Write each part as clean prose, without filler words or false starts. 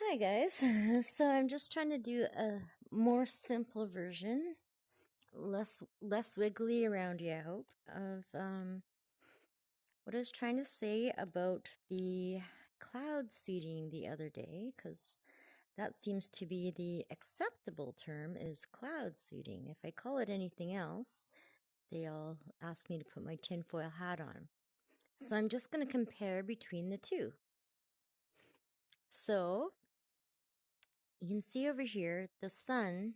Hi guys. So I'm just trying to do a more simple version, less wiggly around you, I hope, of what I was trying to say about the cloud seeding the other day, because that seems to be the acceptable term is cloud seeding. If I call it anything else, they all ask me to put my tinfoil hat on. So I'm just going to compare between the two. So you can see over here the sun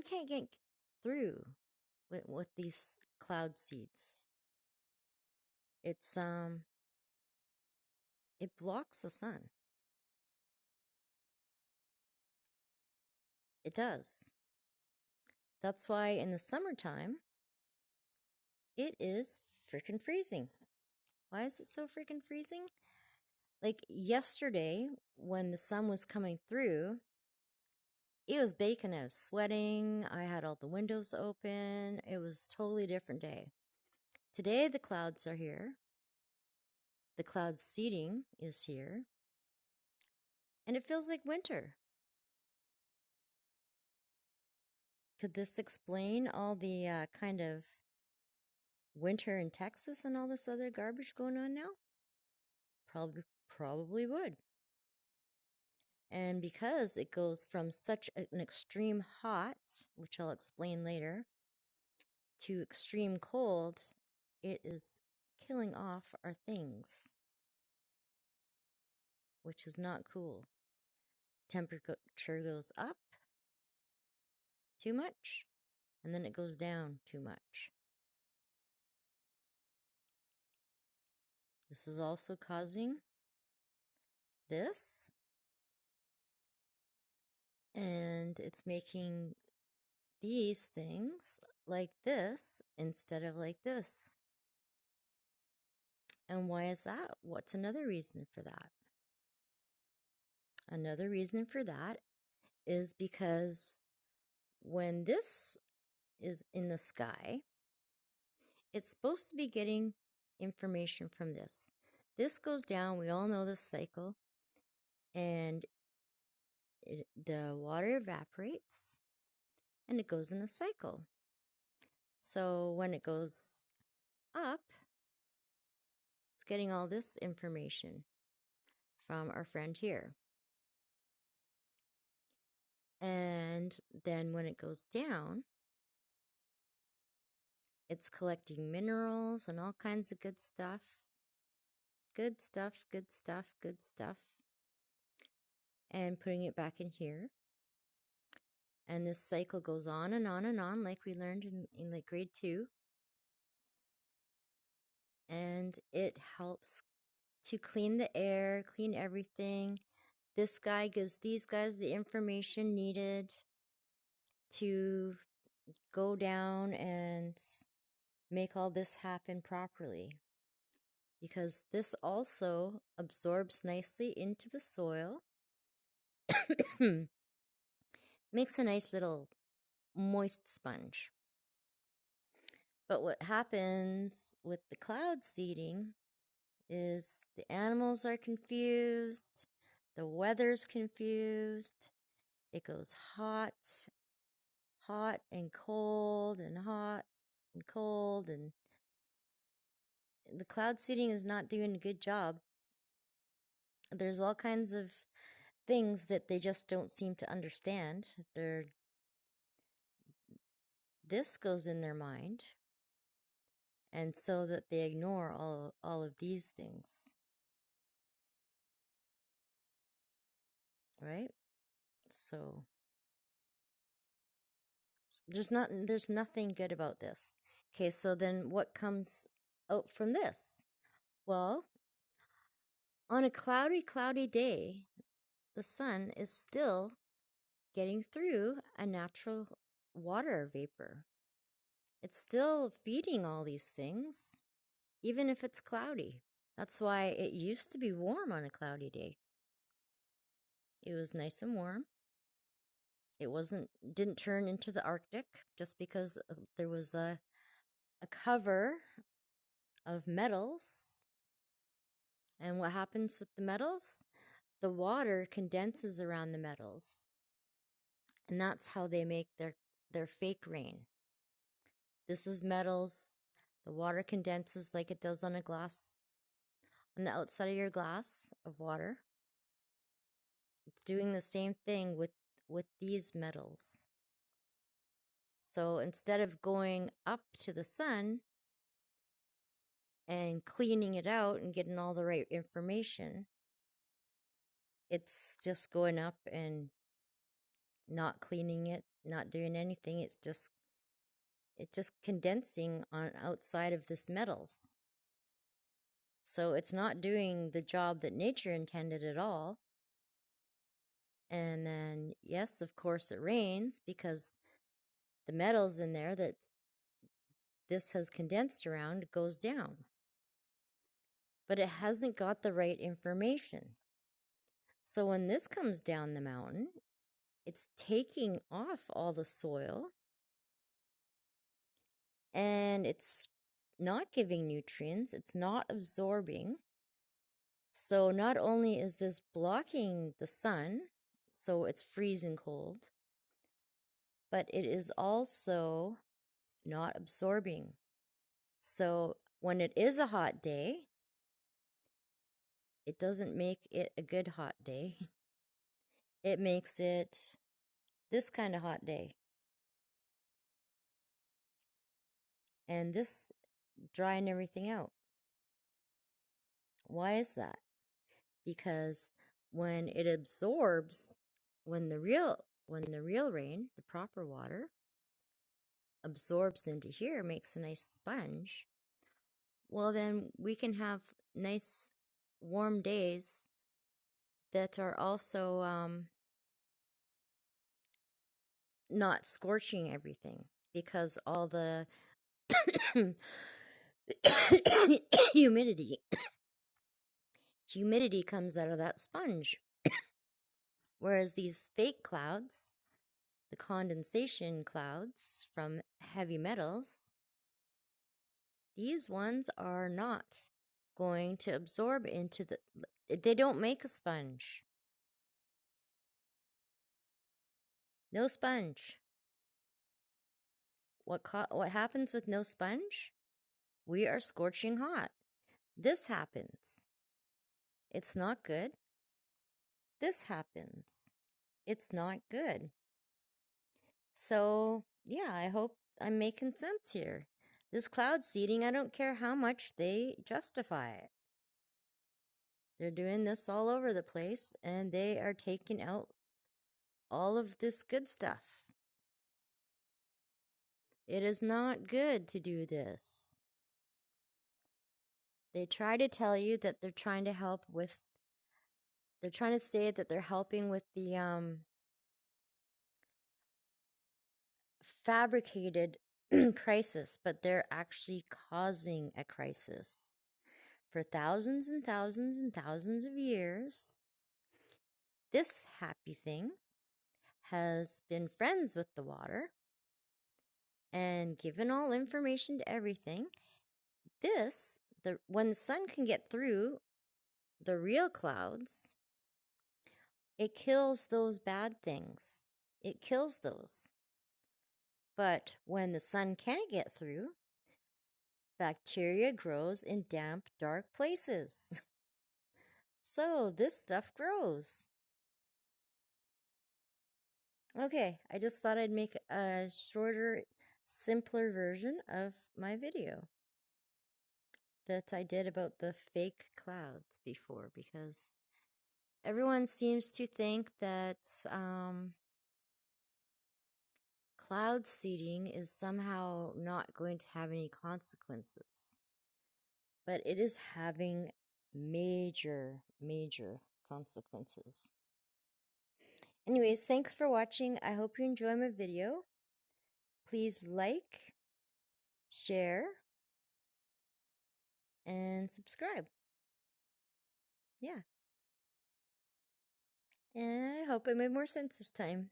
can't get through with these cloud seeds. It blocks the sun. It does. That's why in the summertime it is freaking freezing. Why is it so freaking freezing? Like yesterday when the sun was coming through, it was baking. I was sweating. I had all the windows open. It was a totally different day. Today the clouds are here. The cloud seeding is here. And it feels like winter. Could this explain all the kind of winter in Texas and all this other garbage going on now? Probably would. And because it goes from such an extreme hot, which I'll explain later, to extreme cold, it is killing off our things, which is not cool. Temperature goes up too much, and then it goes down too much. This is also causing this, and it's making these things like this instead of like this. And why is that? What's another reason for that? Another reason for that is because when this is in the sky, it's supposed to be getting information from this. This goes down, we all know this cycle, and the water evaporates and it goes in a cycle. So when it goes up, it's getting all this information from our friend here. And then when it goes down, it's collecting minerals and all kinds of good stuff. Good stuff, good stuff, good stuff. And putting it back in here. And this cycle goes on and on and on, like we learned in like grade 2. And it helps to clean the air, clean everything. This guy gives these guys the information needed to go down and make all this happen properly. Because this also absorbs nicely into the soil. Makes a nice little moist sponge. But what happens with the cloud seeding is the animals are confused, the weather's confused, it goes hot and cold and hot and cold, and the cloud seeding is not doing a good job. There's all kinds of things that they just don't seem to understand. This goes in their mind, and so that they ignore all of these things. Right? So there's nothing good about this. Okay, so then what comes out from this? Well, on a cloudy day, the sun is still getting through a natural water vapor. It's still feeding all these things, even if it's cloudy. That's why it used to be warm on a cloudy day. It was nice and warm. It didn't turn into the Arctic just because there was a cover of metals. And what happens with the metals? the water condenses around the metals, and that's how they make their fake rain. This is metals. The water condenses like it does on a glass, on the outside of your glass of water. It's doing the same thing with these metals. So instead of going up to the sun and cleaning it out and getting all the right information, it's just going up and not cleaning it, not doing anything. It's just condensing on outside of this metals. So it's not doing the job that nature intended at all. And then, yes, of course it rains because the metals in there that this has condensed around goes down. But it hasn't got the right information. So when this comes down the mountain, it's taking off all the soil and it's not giving nutrients, it's not absorbing. So not only is this blocking the sun, so it's freezing cold, but it is also not absorbing. So when it is a hot day, it doesn't make it a good hot day. It makes it this kind of hot day. And this drying everything out. Why is that? Because when it absorbs, when the real rain, the proper water, absorbs into here, makes a nice sponge, well then we can have nice warm days that are also not scorching everything, because all the humidity comes out of that sponge. Whereas these fake clouds, the condensation clouds from heavy metals, these ones are not going to absorb into they don't make a sponge. No sponge. What happens with no sponge? We are scorching hot. This happens. It's not good. This happens. It's not good. So, yeah, I hope I'm making sense here. This cloud seeding, I don't care how much they justify it. They're doing this all over the place, and they are taking out all of this good stuff. It is not good to do this. They try to tell you that they're trying to help with, they're trying to say that they're helping with the fabricated crisis, but they're actually causing a crisis. For thousands and thousands and thousands of years, this happy thing has been friends with the water and given all information to everything. When the sun can get through the real clouds, it kills those bad things. It kills those. But when the sun can't get through, bacteria grows in damp, dark places. So this stuff grows. Okay, I just thought I'd make a shorter, simpler version of my video that I did about the fake clouds before, because everyone seems to think that cloud seeding is somehow not going to have any consequences. But it is having major, major consequences. Anyways, thanks for watching. I hope you enjoy my video. Please like, share, and subscribe. Yeah. And I hope it made more sense this time.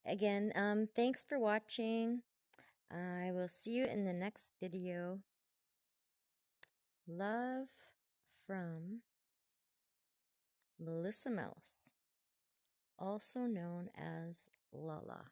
Again, thanks for watching. I will see you in the next video. Love from Melissa Mouse, also known as Lala.